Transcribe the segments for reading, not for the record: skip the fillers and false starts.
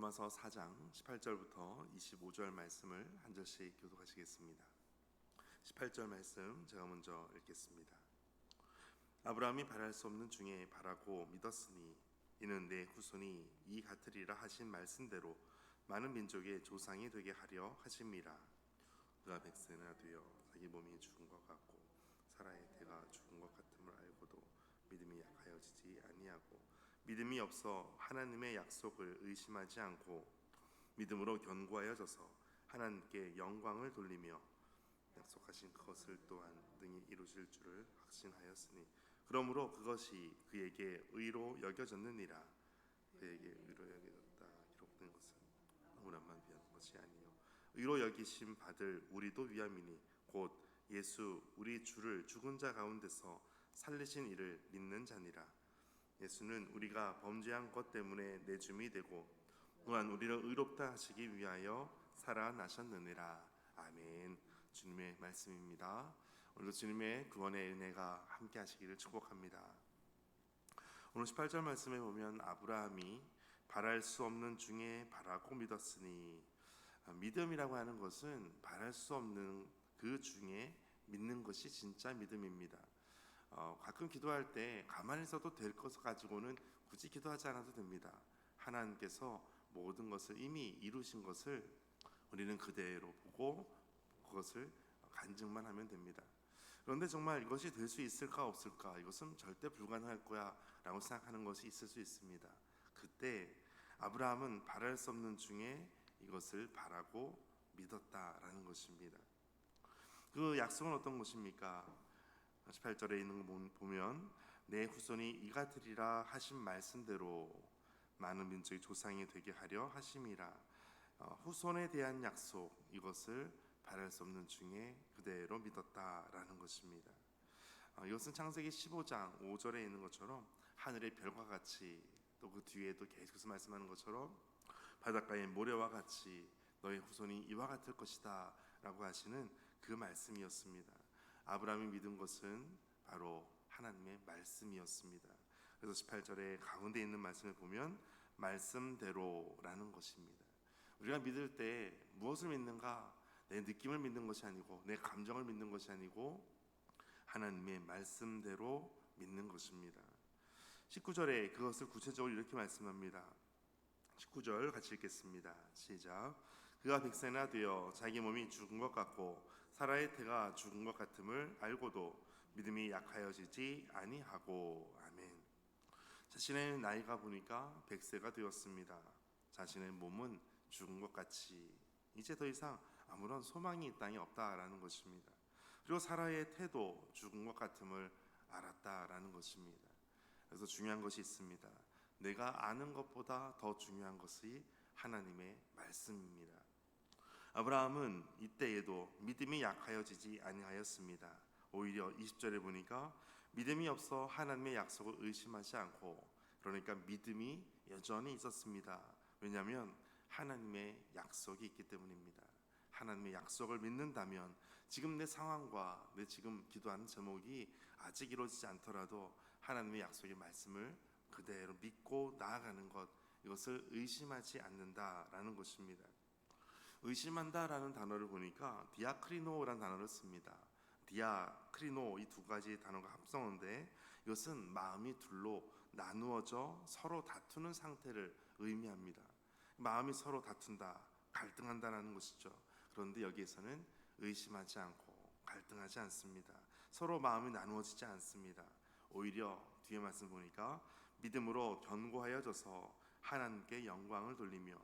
로마서 4장 18절부터 25절 말씀을 한 절씩 교독하시겠습니다. 18절 말씀 제가 먼저 읽겠습니다. 아브라함이 바랄 수 없는 중에 바라고 믿었으니 이는 내 후손이 이 같으리라 하신 말씀대로 많은 민족의 조상이 되게 하려 하심이라. 그가 백세나 되어 자기 몸이 죽은 것 같고 사라의 태가 죽은 것 같음을 알고도 믿음이 약하여지지 아니하고 믿음이 없어 하나님의 약속을 의심하지 않고 믿음으로 견고하여져서 하나님께 영광을 돌리며 약속하신 그것을 또한 능히 이루실 줄을 확신하였으니 그러므로 그것이 그에게 의로 여겨졌느니라. 그에게 의로 여겨졌다 기록된 것은 아무나만 위한 것이 아니요 의로 여기심 받을 우리도 위함이니 곧 예수 우리 주를 죽은 자 가운데서 살리신 이를 믿는 자니라. 예수는 우리가 범죄한 것 때문에 내줌이 되고 또한 우리를 의롭다 하시기 위하여 살아나셨느니라. 아멘. 주님의 말씀입니다. 오늘도 주님의 구원의 은혜가 함께 하시기를 축복합니다. 오늘 18절 말씀에 보면 아브라함이 바랄 수 없는 중에 바라고 믿었으니, 믿음이라고 하는 것은 바랄 수 없는 그 중에 믿는 것이 진짜 믿음입니다. 가끔 기도할 때 가만히 있어도 될 것을 가지고는 굳이 기도하지 않아도 됩니다. 하나님께서 모든 것을 이미 이루신 것을 우리는 그대로 보고 그것을 간증만 하면 됩니다. 그런데 정말 이것이 될 수 있을까 없을까, 이것은 절대 불가능할 거야 라고 생각하는 것이 있을 수 있습니다. 그때 아브라함은 바랄 수 없는 중에 이것을 바라고 믿었다라는 것입니다. 그 약속은 어떤 것입니까? 18절에 있는 거 보면 내 후손이 이 같으리라 하신 말씀대로 많은 민족의 조상이 되게 하려 하심이라. 후손에 대한 약속, 이것을 바랄 수 없는 중에 그대로 믿었다라는 것입니다. 이것은 창세기 15장 5절에 있는 것처럼 하늘의 별과 같이, 또 그 뒤에도 계속해서 말씀하는 것처럼 바닷가의 모래와 같이 너의 후손이 이와 같을 것이다 라고 하시는 그 말씀이었습니다. 아브라함이 믿은 것은 바로 하나님의 말씀이었습니다. 그래서 18절에 가운데 있는 말씀을 보면 말씀대로라는 것입니다. 우리가 믿을 때 무엇을 믿는가? 내 느낌을 믿는 것이 아니고 내 감정을 믿는 것이 아니고 하나님의 말씀대로 믿는 것입니다. 19절에 그것을 구체적으로 이렇게 말씀합니다. 19절 같이 읽겠습니다. 시작. 그가 백세나 되어 자기 몸이 죽은 것 같고 사라의 태가 죽은 것 같음을 알고도 믿음이 약하여지지 아니하고. 아멘. 자신의 나이가 보니까 100세가 되었습니다. 자신의 몸은 죽은 것 같이 이제 더 이상 아무런 소망이 이 땅에 없다라는 것입니다. 그리고 사라의 태도 죽은 것 같음을 알았다라는 것입니다. 그래서 중요한 것이 있습니다. 내가 아는 것보다 더 중요한 것이 하나님의 말씀입니다. 아브라함은 이때에도 믿음이 약하여지지 아니하였습니다. 오히려 20절에 보니까 믿음이 없어 하나님의 약속을 의심하지 않고, 그러니까 믿음이 여전히 있었습니다. 왜냐하면 하나님의 약속이 있기 때문입니다. 하나님의 약속을 믿는다면 지금 내 상황과 내 지금 기도하는 제목이 아직 이루어지지 않더라도 하나님의 약속의 말씀을 그대로 믿고 나아가는 것, 이것을 의심하지 않는다라는 것입니다. 의심한다라는 단어를 보니까 디아크리노라는 단어를 씁니다. 디아크리노, 이 두 가지 단어가 합성어인데 이것은 마음이 둘로 나누어져 서로 다투는 상태를 의미합니다. 마음이 서로 다툰다, 갈등한다라는 것이죠. 그런데 여기에서는 의심하지 않고 갈등하지 않습니다. 서로 마음이 나누어지지 않습니다. 오히려 뒤에 말씀 보니까 믿음으로 견고하여져서 하나님께 영광을 돌리며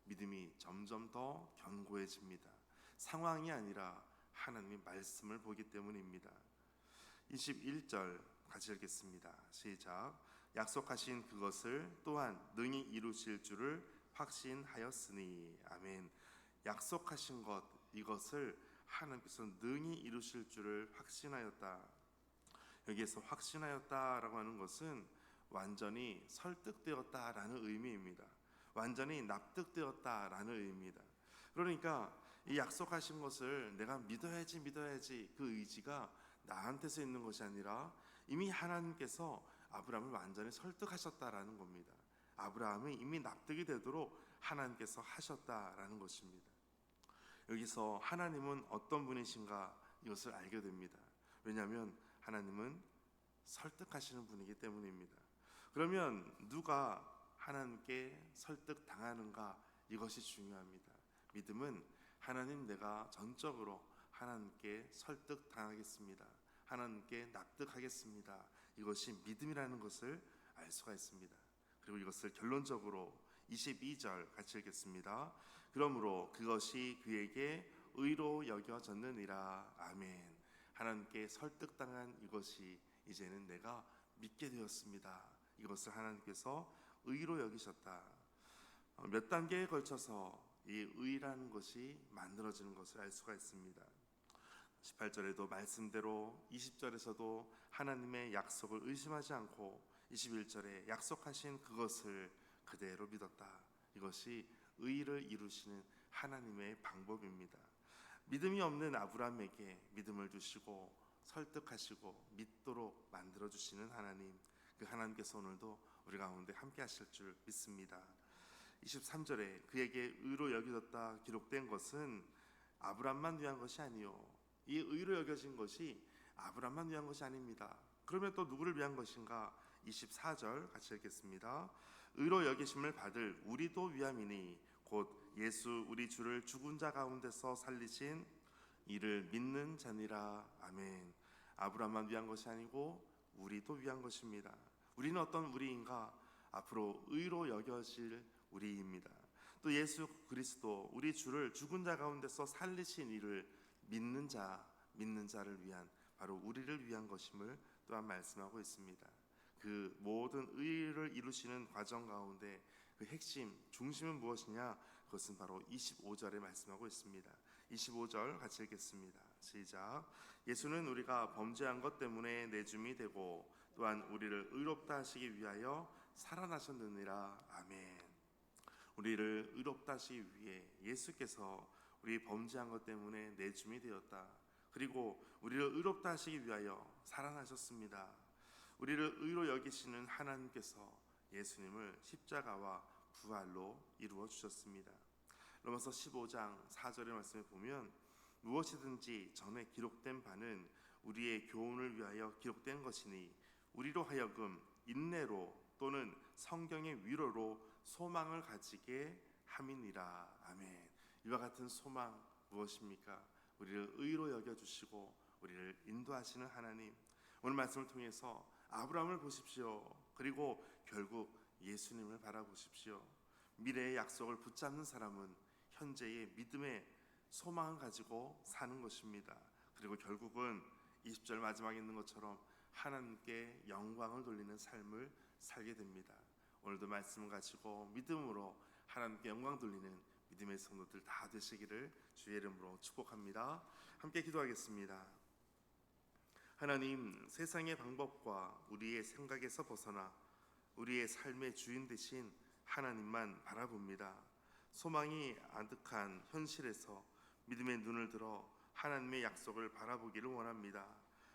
믿음이 점점 더 견고해집니다. 상황이 아니라 하나님의 말씀을 보기 때문입니다. 21절 같이 읽겠습니다. 시작. 약속하신 그것을 또한 능히 이루실 줄을 확신하였으니. 아멘. 약속하신 것, 이것을 하나님께서 능히 이루실 줄을 확신하였다. 여기에서 확신하였다라고 하는 것은 완전히 설득되었다라는 의미입니다. 완전히 납득되었다라는 의미입니다. 그러니까 이 약속하신 것을 내가 믿어야지 그 의지가 나한테서 있는 것이 아니라 이미 하나님께서 아브라함을 완전히 설득하셨다라는 겁니다. 아브라함이 이미 납득이 되도록 하나님께서 하셨다라는 것입니다. 여기서 하나님은 어떤 분이신가 이것을 알게 됩니다. 왜냐하면 하나님은 설득하시는 분이기 때문입니다. 그러면 누가 하나님께 설득당하는가 이것이 중요합니다. 믿음은 하나님 내가 전적으로 하나님께 설득당하겠습니다. 하나님께 납득하겠습니다. 이것이 믿음이라는 것을 알 수가 있습니다. 그리고 이것을 결론적으로 22절 같이 읽겠습니다. 그러므로 그것이 그에게 의로 여겨졌느니라. 아멘. 하나님께 설득당한 이것이 이제는 내가 믿게 되었습니다. 이것을 하나님께서 의로 여기셨다. 몇 단계에 걸쳐서 이 의라는 것이 만들어지는 것을 알 수가 있습니다. 18절에도 말씀대로, 20절에서도 하나님의 약속을 의심하지 않고 21절에 약속하신 그것을 그대로 믿었다. 이것이 의를 이루시는 하나님의 방법입니다. 믿음이 없는 아브라함에게 믿음을 주시고 설득하시고 믿도록 만들어주시는 하나님, 그 하나님께서 오늘도 우리 가운데 함께 하실 줄 믿습니다. 23절에 그에게 의로 여겨졌다 기록된 것은 아브라함만 위한 것이 아니요, 이 의로 여겨진 것이 아브라함만 위한 것이 아닙니다. 그러면 또 누구를 위한 것인가? 24절 같이 읽겠습니다. 의로 여기심을 받을 우리도 위함이니 곧 예수 우리 주를 죽은 자 가운데서 살리신 이를 믿는 자니라. 아멘. 아브라함만 위한 것이 아니고 우리도 위한 것입니다. 우리는 어떤 우리인가? 앞으로 의로 여겨질 우리입니다. 또 예수 그리스도 우리 주를 죽은 자 가운데서 살리신 이를 믿는 자를 위한, 바로 우리를 위한 것임을 또한 말씀하고 있습니다. 그 모든 의를 이루시는 과정 가운데 그 핵심, 중심은 무엇이냐? 그것은 바로 25절에 말씀하고 있습니다. 25절 같이 읽겠습니다. 시작. 예수는 우리가 범죄한 것 때문에 내줌이 되고 또한 우리를 의롭다 하시기 위하여 살아나셨느니라. 아멘. 우리를 의롭다 하시기 위해 예수께서 우리 범죄한 것 때문에 내줌이 되었다. 그리고 우리를 의롭다 하시기 위하여 살아나셨습니다. 우리를 의로 여기시는 하나님께서 예수님을 십자가와 부활로 이루어 주셨습니다. 로마서 15장 4절의 말씀에 보면 무엇이든지 전에 기록된 바는 우리의 교훈을 위하여 기록된 것이니 우리로 하여금 인내로 또는 성경의 위로로 소망을 가지게 함이니라. 아멘. 이와 같은 소망 무엇입니까? 우리를 의로 여겨주시고 우리를 인도하시는 하나님, 오늘 말씀을 통해서 아브라함을 보십시오. 그리고 결국 예수님을 바라보십시오. 미래의 약속을 붙잡는 사람은 현재의 믿음의 소망을 가지고 사는 것입니다. 그리고 결국은 20절 마지막에 있는 것처럼 하나님께 영광을 돌리는 삶을 살게 됩니다. 오늘도 말씀을 가지고 믿음으로 하나님께 영광 돌리는 믿음의 성도들 다 되시기를 주의 이름으로 축복합니다. 함께 기도하겠습니다. 하나님, 세상의 방법과 우리의 생각에서 벗어나 우리의 삶의 주인 되신 하나님만 바라봅니다. 소망이 아득한 현실에서 믿음의 눈을 들어 하나님의 약속을 바라보기를 원합니다.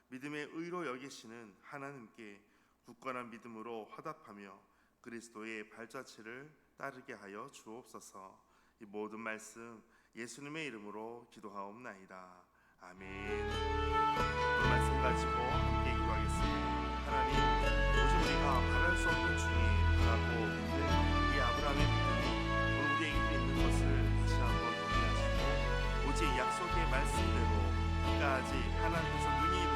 믿음의 의로 여기시는 하나님께 굳건한 믿음으로 화답하며 그리스도의 발자취를 따르게 하여 주옵소서. 이 모든 말씀 예수님의 이름으로 기도하옵나이다. 아멘. 오늘 말씀 가지고 함께 기도하겠습니다. 하나님, 오직 우리가 바랄 수 없는 중에 바라고 있는 이 아브라함의 믿음이 오늘 우리에게 있는 것을 다시 한번 보게 하시고 오직 약속의 말씀대로 끝까지 하나님께서 눈이